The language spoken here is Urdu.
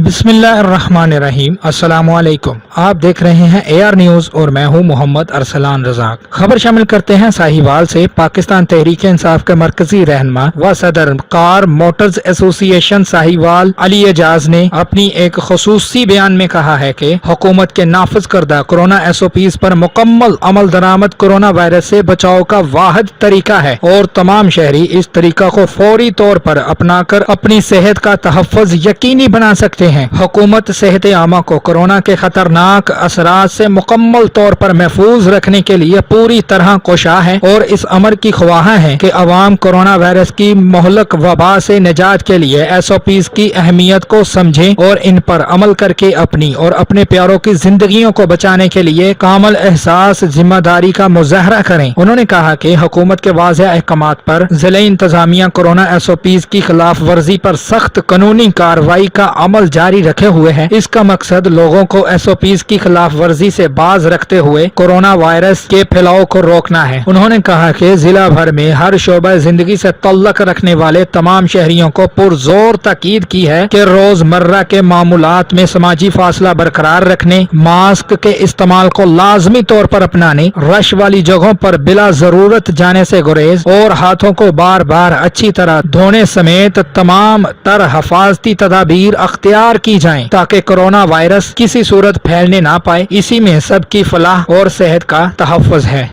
بسم اللہ الرحمن الرحیم۔ السلام علیکم، آپ دیکھ رہے ہیں AR نیوز اور میں ہوں محمد ارسلان رزاق۔ خبر شامل کرتے ہیں ساہیوال سے۔ پاکستان تحریک انصاف کے مرکزی رہنما و صدر کار موٹرز ایسوسیشن SAHIWAL علی اعجاز نے اپنی ایک خصوصی بیان میں کہا ہے کہ حکومت کے نافذ کردہ کورونا SOPs پر مکمل عمل درآمد کورونا وائرس سے بچاؤ کا واحد طریقہ ہے اور تمام شہری اس طریقہ کو فوری طور پر اپنا کر اپنی صحت کا تحفظ یقینی بنا سکتے ہیں۔ حکومت صحت عامہ کو کورونا کے خطرناک اثرات سے مکمل طور پر محفوظ رکھنے کے لیے پوری طرح کوشاں ہے اور اس امر کی خواہاں ہے کہ عوام کورونا وائرس کی مہلک وبا سے نجات کے لیے SOPs کی اہمیت کو سمجھیں اور ان پر عمل کر کے اپنی اور اپنے پیاروں کی زندگیوں کو بچانے کے لیے کامل احساس ذمہ داری کا مظاہرہ کریں۔ انہوں نے کہا کہ حکومت کے واضح احکامات پر ضلعی انتظامیہ کورونا SOPs کی خلاف ورزی پر سخت قانونی کارروائی کا عمل جاری رکھے ہوئے ہے۔ اس کا مقصد لوگوں کو SOPs کی خلاف ورزی سے باز رکھتے ہوئے کورونا وائرس کے پھیلاؤ کو روکنا ہے۔ انہوں نے کہا کہ ضلع بھر میں ہر شعبہ زندگی سے تعلق رکھنے والے تمام شہریوں کو پرزور تاکید کی ہے کہ روزمرہ کے معمولات میں سماجی فاصلہ برقرار رکھنے، ماسک کے استعمال کو لازمی طور پر اپنانے، رش والی جگہوں پر بلا ضرورت جانے سے گریز اور ہاتھوں کو بار بار اچھی طرح دھونے سمیت تمام تر حفاظتی تدابیر اختیار کی جائیں تاکہ کورونا وائرس کسی صورت پھیلنے نہ پائے۔ اسی میں سب کی فلاح اور صحت کا تحفظ ہے۔